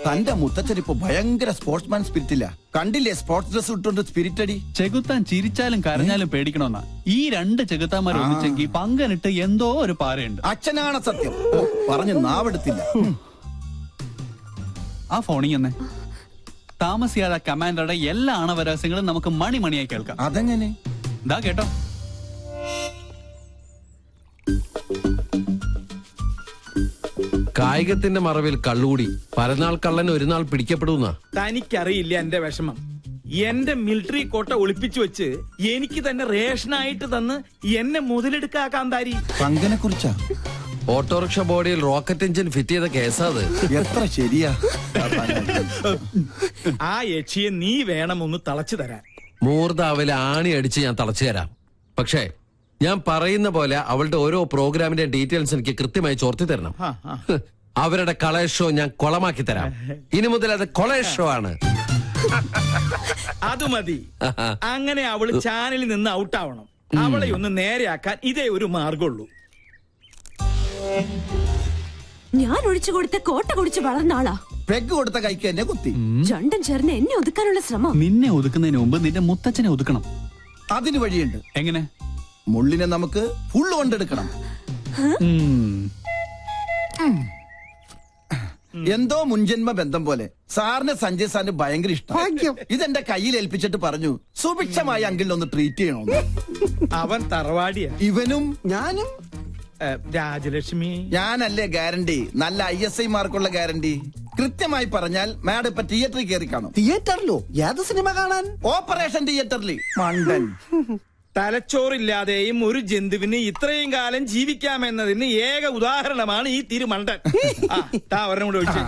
തന്റെ മുത്തച്ഛൻ ഇപ്പൊ ഭയങ്കര സ്പോർട്സ്മാൻ സ്പിരിറ്റില്ല. കണ്ടില്ലേ സ്പോർട്സ് ഡ്രസ് ഇട്ടുകൊണ്ട് സ്പിരിറ്റ് അടി. ചെകുത്താൻ ചിരിച്ചാലും കരഞ്ഞാലും പേടിക്കണമെന്നാ. ഈ രണ്ട് ചെകുത്താന്മാർ ഒന്നിച്ചെങ്കിൽ പങ്കനിട്ട് എന്തോ ഒരു പാരയുണ്ട്. അച്ഛനാണ് സത്യം. പറഞ്ഞു നാവെടുത്തില്ല. ആ ഫോണിങ് തന്നെ താമസിയാതെ കമാൻഡറുടെ എല്ലാ ആണവരഹസ്യങ്ങളും നമുക്ക് മണിമണിയായി കേൾക്കാം. അതെങ്ങനെ? ഇതാ കേട്ടോ. കായികത്തിന്റെ മറവിൽ കള്ളുകൂടി പരനാൾ കള്ളൻ ഒരു നാൾ പിടിക്കപ്പെടുന്ന. തനിക്കറിയില്ല എന്റെ വിഷമം. എന്റെ മിലിറ്ററി കോട്ട ഒളിപ്പിച്ചു വെച്ച് എനിക്ക് തന്നെ റേഷനായിട്ട് തന്ന് എന്നെ മുതലെടുക്കാ കാന്താരി. പങ്കനെ കുറിച്ചാ? ഓട്ടോറിക്ഷ ബോഡിയിൽ റോക്കറ്റ് എഞ്ചിൻ ഫിറ്റ് ചെയ്ത കേസാ അത്. എത്ര ശരിയാ. ആ യക്ഷിയെ നീ വേണം ഒന്ന് തളച്ചു തരാൻ. മൂർദാവിലെ ആണി അടിച്ച് ഞാൻ തളച്ചു തരാം. പക്ഷേ ഞാൻ പറയുന്ന പോലെ അവളുടെ ഓരോ പ്രോഗ്രാമിന്റെ ഡീറ്റെയിൽസ് എനിക്ക് കൃത്യമായി ചോർത്തി തരണം. അവരുടെ കളേഷ് ഷോ ഞാൻ കൊളമാക്കി തരാം. ഇനി മുതൽ അത് കൊളേഷ് ഷോ ആണ്. അത് മതി. അങ്ങനെ അവള് ചാനലിൽ നിന്ന് ഔട്ടാവണം. അവളെ ഒന്ന് നേരെയാക്കാൻ ഇതേ ഒരു മാർഗമുള്ളൂ. ഞാൻ ഒഴിച്ചു കൊടുത്ത കോട്ട കുടിച്ച് വളർന്ന ആളാ. പെഗ് കൊടുത്ത കൈക്ക് എന്നെ കുത്തി. രണ്ടും ചേർന്ന് എന്നെ ഒതുക്കാനുള്ള ശ്രമം. നിന്നെ ഒതുക്കുന്നതിന് മുമ്പ് നിന്റെ മുത്തച്ഛനെ ഒതുക്കണം. അതിന് വഴിയുണ്ട്. എങ്ങനെ? മുള്ളിനെ നമുക്ക് ഫുള്ള് കൊണ്ടെടുക്കണം. എന്തോ മുൻജന്മ ബന്ധം പോലെ സാറിന് സഞ്ജയ് സാറിന് ഭയങ്കര ഇഷ്ടം. ഇതെന്റെ കയ്യിൽ ഏൽപ്പിച്ചിട്ട് പറഞ്ഞു സുഭിക്ഷമായി അങ്കിളിനൊന്ന് ട്രീറ്റ് ചെയ്യണമെന്ന്. അവൻ തറവാടിയാ. ഇവനും ഞാനും. രാജലക്ഷ്മി ഞാനല്ലേ ഗ്യാരണ്ടി? നല്ല ISI മാർക്കുള്ള ഗ്യാരണ്ടി. കൃത്യമായി പറഞ്ഞാൽ മാഡം ഇപ്പൊ തിയേറ്ററിൽ കയറി കാണും. തിയേറ്ററിലോ? ഏത് സിനിമ കാണാൻ? ഓപ്പറേഷൻ തിയേറ്ററിൽ. മണ്ടൻ. തലച്ചോറില്ലാതെയും ഒരു ജന്തുവിന് ഇത്രയും കാലം ജീവിക്കാമെന്നതിന് ഏക ഉദാഹരണമാണ് ഈ തിരുമണ്ടൻ. ഒരെണ്ണം കൂടെ ഒഴിച്ചു.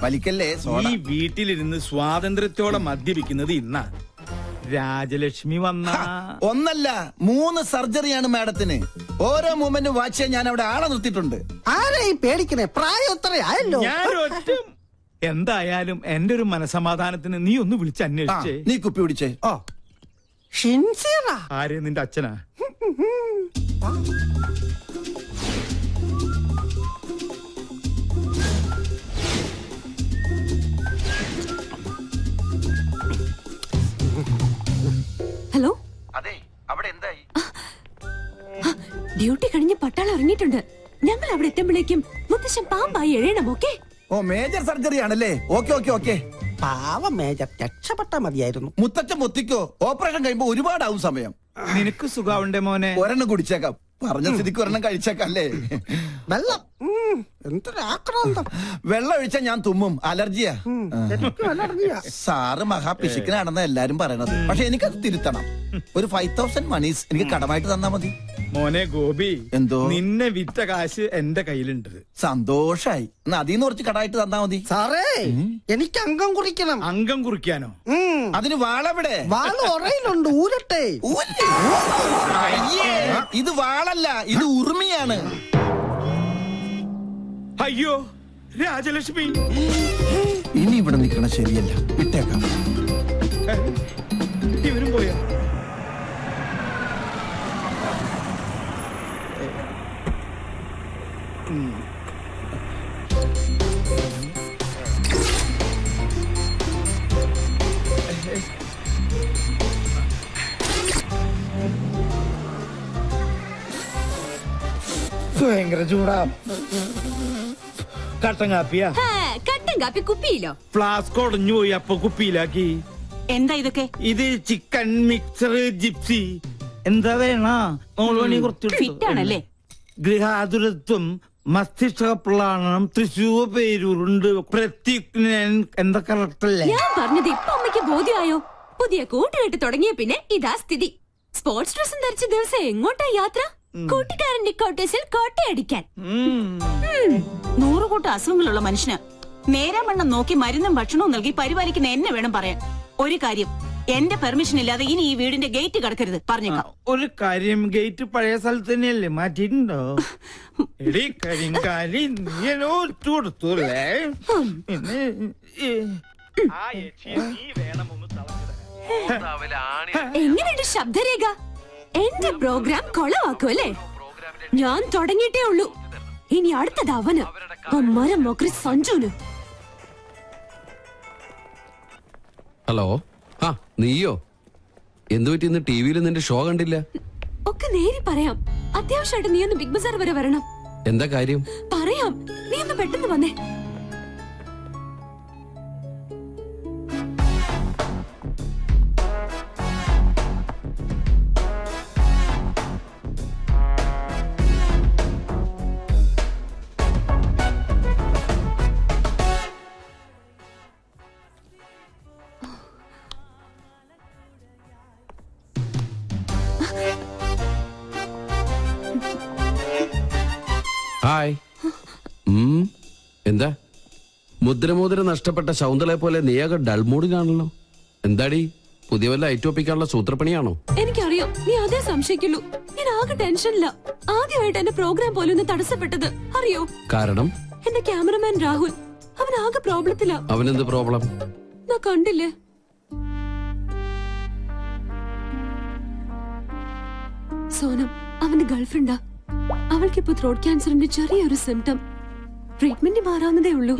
വലിക്കല്ലേ. ഈ വീട്ടിലിരുന്ന് സ്വാതന്ത്ര്യത്തോടെ മദ്യപിക്കുന്നത് ഇന്നാ. രാജലക്ഷ്മി വന്ന ഒന്നല്ല 3 സർജറിയാണ് മാഡത്തിന്. ഓരോ മൂമെന്റും വാച്ച് ചെയ്യാൻ ഞാൻ അവിടെ ആളെ നിർത്തിയിട്ടുണ്ട്. ആരെയും പേടിക്കണേ, പ്രായം എത്രയായല്ലോ. ഞാനൊറ്റ എന്തായാലും എന്റെ ഒരു മനസമാധാനത്തിന് നീ ഒന്ന് വിളിച്ച് അന്വേഷിച്ചേ. നീ കുപ്പി പിടിച്ചേ. ആരെ? നിന്റെ അച്ഛനാ? ഹലോ. അതെ, അവിടെ എന്തായി? ഡ്യൂട്ടി കഴിഞ്ഞ് പട്ടാളം ഇറങ്ങിയിട്ടുണ്ട്. ഞങ്ങൾ അവിടെ എത്തുമ്പോഴേക്കും മുത്തശ്ശൻ പാമ്പായി എഴയണം. ഓക്കെ? ഓ, മേജർ സർജറി ആണല്ലേ. ഓക്കെ. പാവം മേജർ, രക്ഷപ്പെട്ടാ മതിയായിരുന്നു. മുത്തച്ഛൻ മുത്തിക്കോ. ഓപ്പറേഷൻ കഴിയുമ്പോ ഒരുപാടാവും സമയം. നിനക്ക് സുഖാവുണ്ടേ മോനെ? ഒരെണ്ണം കുടിച്ചേക്കാം. പറഞ്ഞ സ്ഥിതിക്ക് ഒരെണ്ണം കഴിച്ചേക്കല്ലേ. വെള്ളം എന്തൊരാക്രാന്തം. വെള്ളം ഒഴിച്ചാൽ ഞാൻ തുമ്മും. അലർജിയാ. സാറ് മഹാപിശുക്കനാണെന്ന് എല്ലാരും പറയണത്. പക്ഷെ എനിക്കത് തിരുത്തണം. ഒരു 5000 മണീസ് എനിക്ക് കടമായിട്ട് തന്നാ മതി. മോനെ ഗോപി, എന്തോ? നിന്നെ വിറ്റ കാശ് എന്റെ കയ്യിലുണ്ട്. സന്തോഷായി. എന്നാ അതിന്ന് കുറച്ച് കടമായിട്ട് തന്നാ മതി. സാറേ, എനിക്ക് അംഗം കുറിക്കണം. അംഗം കുറിക്കാനോ? അതിന് വാളെവിടെ? വാള് ഉറയിലുണ്ട്, ഊരട്ടെ. ഇത് വാളല്ല, ഇത് ഉറുമിയാണ്. അയ്യോ രാജലക്ഷ്മി, ഇനി ഇവിടെ നിൽക്കണ ശരിയല്ല. വിട്ടേക്കാം. ഇവരും പോയാ? ഭയങ്കര ചൂടാ. കട്ടൻ കാപ്പിയാ? കട്ടൻ കാപ്പി കുപ്പിയിലോ? ഫ്ലാസ്ക് ഒടഞ്ഞു പോയി, അപ്പൊ കുപ്പിയിലാക്കി. എന്താ ഇതൊക്കെ? ഇത് ചിക്കൻ മിക്സർ ജിപ്സി. എന്താ വേണ? ഫിറ്റാണല്ലേ? ഗൃഹാതുരത്വം, മസ്തിഷ്കപ്രളാണം, തൃശൂർ പേരൂരുണ്ട്, പ്രത്യുഗ്നൻ. എന്താ കറക്റ്റല്ലേ? ഞാൻ പറഞ്ഞത് ഇപ്പൊ അമ്മയ്ക്ക് ബോധ്യമായോ? പുതിയ കൂട്ടുകെട്ട് തുടങ്ങിയ പിന്നെ ഇതാ സ്ഥിതി. സ്പോർട്സ് ഡ്രസ്സും ധരിച്ച ദിവസം എങ്ങോട്ടാ യാത്ര? കൂട്ടുകാരന്റെ കോട്ടേഴ്സിൽ കോട്ടയടിക്കാൻ. 100 കൂട്ടം അസുഖങ്ങളുള്ള മനുഷ്യന് നേരാമണ്ണം നോക്കി മരുന്നും ഭക്ഷണവും നൽകി പരിപാലിക്കുന്ന എന്നെ വേണം പറയാൻ. ഒരു കാര്യം, എന്റെ പെർമിഷൻ ഇല്ലാതെ ഇനി ഈ വീടിന്റെ ഗേറ്റ് കടക്കരുത്, പറഞ്ഞേക്കാം. ഒരു കാര്യം, ഗേറ്റ് പഴയ സ്ഥലത്ത് തന്നെയല്ലേ, മാറ്റിയിട്ടുണ്ടോ? എങ്ങനെയുണ്ട് ശബ്ദരേഖ? എന്റെ പ്രോഗ്രാം കൊളവാക്കും അല്ലേ? ഞാൻ തുടങ്ങിയിട്ടേ ഉള്ളൂ. ഇനി അടുത്തത് അവന് മരം മൊക്കറി സഞ്ജുന്. ഹലോ, ആ നീയോ? എന്തു പറ്റി ഇന്ന് ടി വിയിൽ നിന്റെ ഷോ കണ്ടില്ല? ഒക്കെ നേരി പറയാം. അത്യാവശ്യമായിട്ട് നീ ഒന്ന് ബിഗ് ബസാർ വരെ വരണം. എന്താ കാര്യം? പറയാം, നീ ഒന്ന് പെട്ടെന്ന് വന്നേ. ഹായ്. എന്താ മുദ്രമോതിര നഷ്ടപ്പെട്ട ശൗന്തളയെ പോലെ നീയാകെ ഡൾമൂഡിലാണല്ലോ. എന്താടി, പുതിയ വല്ല ഐറ്റോപ്പിക്കാനുള്ള സൂത്രപ്പണിയാണോ? എനിക്കറിയാം, നീ അതേ സംശയിക്കുള്ളൂ. ഞാൻ ആകെ ടെൻഷനില്ല. ആദ്യമായിട്ട് എന്റെ പ്രോഗ്രാം പോലും ഒന്ന് തടസ്സപ്പെട്ടത് അറിയോ? കാരണം എന്റെ ക്യാമറമാൻ രാഹുൽ, അവൻ ആകെ പ്രോബ്ലത്തിലാ. അവനെന്ത് പ്രോബ്ലം? ഞാൻ കണ്ടില്ലേ, സോനം അവന്റെ ഗേൾഫ്രണ്ടാ. അവൾക്കിപ്പോ ത്രോട്ട് ക്യാൻസറിന്റെ ചെറിയൊരു സിംറ്റം. ട്രീറ്റ്മെന്റ് മാറാവുന്നതേ ഉള്ളൂ.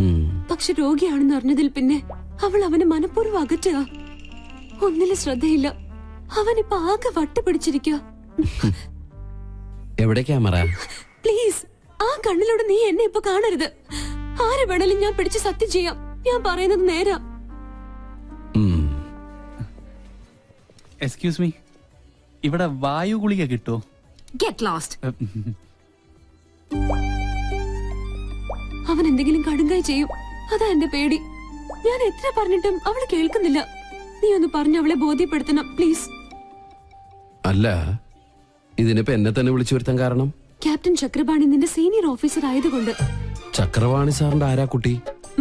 പക്ഷെ രോഗിയാണെന്ന് അറിഞ്ഞതിൽ പിന്നെ അവൾ അവനെ മനഃപൂർവ്വം അകറ്റുക. ഒന്നിലും ശ്രദ്ധയില്ല. അവനിപ്പോ ആകെ വട്ടുപിടിച്ചിരിക്കുക. എവിടെ ക്യാമറ? പ്ലീസ്, ആ കണ്ണിലൂടെ നീ എന്നെ ഇപ്പൊ കാണരുത്. ആരെ വേണേലും ഞാൻ പിടിച്ച് സത്യം ചെയ്യാം. ഞാൻ പറയുന്നത് നേരാ. എക്സ്ക്യൂസ് മീ, ഇവിടെ വായു ഗുളിക കിട്ടുമോ? Get lost. അവൻ എന്തെങ്കിലും കടുങ്കായി ചെയ്യും, അതാ എന്റെ പേടി. ഞാൻ എത്ര പറഞ്ഞിട്ടും അവള് കേൾക്കുന്നില്ല. നീ ഒന്ന് പറഞ്ഞ് അവളെ ബോധ്യപ്പെടുത്തണം പ്ലീസ്. അല്ല, ഇതിനിപ്പോ എന്നെ തന്നെ വിളിച്ചു വരുത്താൻ കാരണം? ക്യാപ്റ്റൻ ചക്രപാണി നിന്റെ സീനിയർ ഓഫീസർ ആയതുകൊണ്ട്. ചക്രവാണി സാറിന്റെ ആരാ കുട്ടി?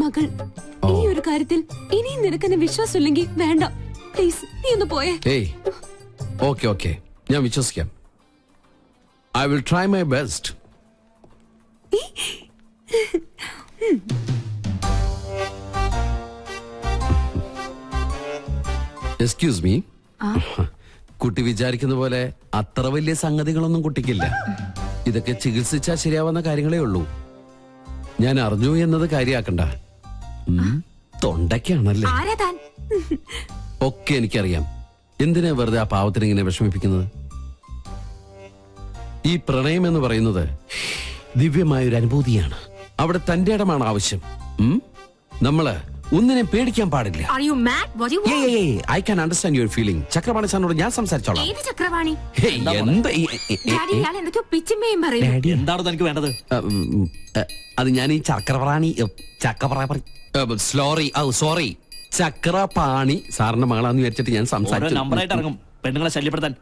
മകൾ. ഈ ഒരു കാര്യത്തിൽ ഇനിയും നിനക്കെന്നെ വിശ്വാസമില്ലെങ്കിൽ വേണ്ട പ്ലീസ്, നീ ഒന്ന് പോയേ. ഏയ്, ഓക്കെ ഓക്കെ, ഞാൻ വിശ്വസിക്കാം. I will try my best. Excuse me, കുട്ടി വിചാരിക്കുന്ന പോലെ അത്ര വലിയ സംഗതികളൊന്നും കുട്ടിക്കില്ല. ഇതൊക്കെ ചികിത്സിച്ചാ ശരിയാവുന്ന കാര്യങ്ങളേ ഉള്ളൂ. ഞാൻ അറിഞ്ഞു എന്നത് കാര്യാക്കണ്ട. തൊണ്ടയ്ക്കാണല്ലേ? ഒക്കെ എനിക്കറിയാം. എന്തിനാ വെറുതെ ആ പാവത്തിന് ഇങ്ങനെ വിഷമിപ്പിക്കുന്നത്? ഈ പ്രണയം എന്ന് പറയുന്നത് ദിവ്യമായൊരു അനുഭൂതിയാണ്. അവിടെ തന്റെ ഇടമാണ് ആവശ്യം. നമ്മള് ഒന്നിനെ പേടിക്കാൻ പാടില്ല. I can understand your feeling. Chakravani സാറിനോട് ഞാൻ സംസാരിച്ചോളാം. ചക്രവാണി എന്താണ് തനിക്ക് വേണ്ടത്? അത് ഞാൻ ഈ ചക്രവാണി സോറി ചക്രപാണി സാറിന്റെ മകളാന്ന് വിചാരിച്ചിട്ട് ഞാൻ സംസാരിച്ചു. നമ്പറായിട്ട് ഇറങ്ങും പെണ്ണുങ്ങളെ ശല്യപ്പെടുത്താൻ.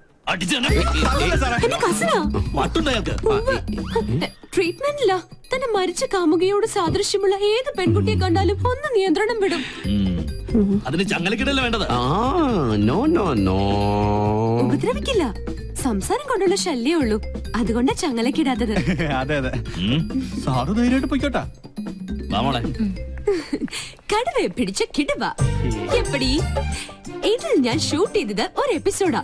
ട്രീറ്റ്മെന്റില്ല. തന്നെ മരിച്ച കാമുകയോട് സാദൃശ്യമുള്ള ഏത് പെൺകുട്ടിയെ കണ്ടാലും ഒന്ന് നിയന്ത്രണം വിടും. അതിന് ചങ്ങലക്കിടല്ല വേണ്ടത്. നോ നോ നോ, ഉപദ്രവിക്കില്ല. സംസാരം കൊണ്ടുള്ള ശല്യേ ഉള്ളൂ. അതുകൊണ്ടാ ചങ്ങലക്കിടാത്തത്. അതെ അതെ, സാറ് ധൈര്യമായിട്ട് പോയിക്കോട്ടാ. വാമോളെ, കടുവയെ പിടിച്ച കിടുവ. എപ്പടി ഇതിൽ ഞാൻ ഷൂട്ട് ചെയ്തത് ഒരു എപ്പിസോഡാ.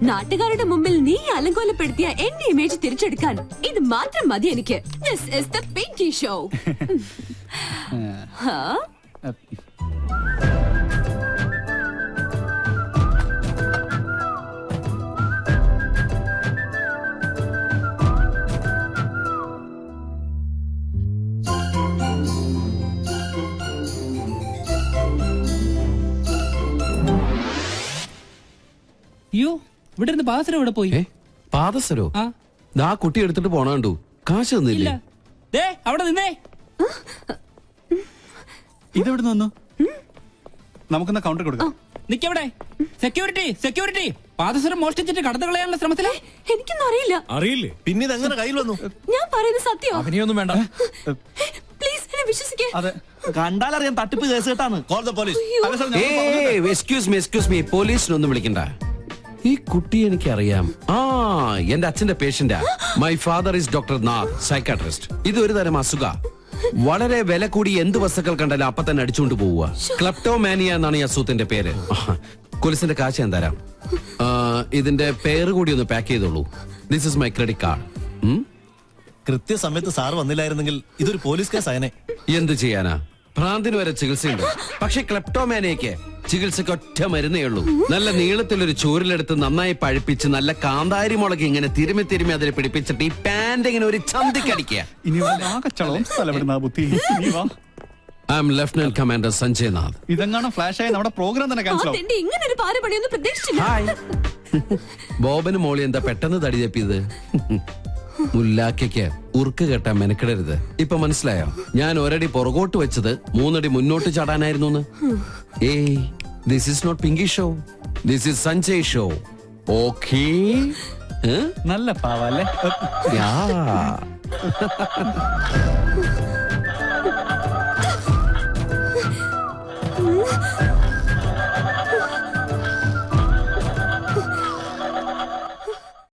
നാട്ടുകാരുടെ മുമ്പിൽ നീ അലങ്കോലപ്പെടുത്തിയ എന്റെ ഇമേജ് തിരിച്ചെടുക്കാൻ ഇത് മാത്രം മതി എനിക്ക്. This is the Pinky Show. അയ്യോ, ഇവിടെ ഇരുന്ന് പാദസരം ഇവിടെ പോയി. പാദസരോ? ആ കുട്ടി എടുത്തിട്ട് പോണ കണ്ടു. കാശ് തന്നില്ലേ? അവിടെ നിന്നേ. ഇതെവിടെ നിന്നു? നമുക്കെന്നാ കൗണ്ടർ കൊടുക്കാം. നിക്കവിടെ. Security, security. പാദസരം മോഷ്ടിച്ചിട്ട് കടന്നു കളയാനുള്ള ശ്രമത്തിലെ. എനിക്കൊന്നും അറിയില്ല. അറിയില്ലേ? പിന്നെ ഇതെങ്ങനെ കയ്യിൽ വന്നു? ഞാൻ പറയുന്നത് സത്യം. അഭിനയൊന്നും വേണ്ട. പ്ലീസ് എന്നെ വിശ്വസിക്കേ. അതെ, കണ്ടാലറിയാൻ തട്ടിപ്പ് കേസ് കേട്ടാണ്. Call the police. Excuse me, പോലീസിനൊന്നും വിളിക്കണ്ട. ഈ കുട്ടി എനിക്കറിയാം. എന്റെ അച്ഛന്റെ പേഷ്യന്റാ. My father is doctor Nath, psychiatrist. ഇത് ഒരു തരം അസുഖ. വളരെ വില കൂടി എന്ത് വസ്തുക്കൾ കണ്ടാലും അപ്പൊ തന്നെ അടിച്ചുകൊണ്ട് പോവുക. ക്ലെപ്റ്റോമാനിയ എന്നാണ് ഈ അസുഖത്തിന്റെ പേര്. കൊലിസിന്റെ കാശ് ഞാൻ തരാം. ഇതിന്റെ പേര് കൂടി ഒന്ന് പാക്ക് ചെയ്തോളൂ. This is my credit card. കൃത്യസമയത്ത് സാർ വന്നില്ലായിരുന്നെങ്കിൽ ഇതൊരു പോലീസ് കേസ് ആയനെ. എന്ത് ചെയ്യാനാ, ഭ്രാന്തിന് വരെ ചികിത്സയുണ്ട്. പക്ഷെ ക്ലെപ്റ്റോമാനിയക്ക് ചികിത്സക്ക് ഒറ്റ മരുന്നേ ഉള്ളൂ. നല്ല നീളത്തിലൊരു ചൂരിലെടുത്ത് നന്നായി പഴുപ്പിച്ച് നല്ല കാന്താരി മുളക് ഇങ്ങനെ തിരുമി തിരുമി അതിൽ പിടിപ്പിച്ചിട്ട് ഈ പാന്റ് ഇങ്ങനെ ഒരു ചന്തിക്കടിക്കുക. ഇനി ആകച്ചളവും സ്ഥലപ്പെടുന്ന ബുദ്ധി. നീ വാ. I am lieutenant commander Sanjay Nath. ഇതെങ്ങാണ് ഫ്ലാഷ് ആയി നമ്മുടെ പ്രോഗ്രാം തന്നെ ക്യാൻസൽ ആവും. ഇങ്ങനെ ഒരു പാരപണിയൊന്നും പ്രതീക്ഷിച്ചില്ല. ഹായ്. ബോബന് മോളി എന്താ പെട്ടെന്ന് തടി തപ്പിയത്? മുല്ലാക്കയ്ക്ക് ഉറുക്ക് കെട്ടാൻ മെനക്കിടരുത്. ഇപ്പൊ മനസ്സിലായോ? ഞാൻ ഒരടി പുറകോട്ട് വെച്ചത് 3 അടി മുന്നോട്ട് ചാടാനായിരുന്നു. Hey, this is not Pinky show, this is Sanjay show. Okay? നല്ല പാവല്ലേ? യാ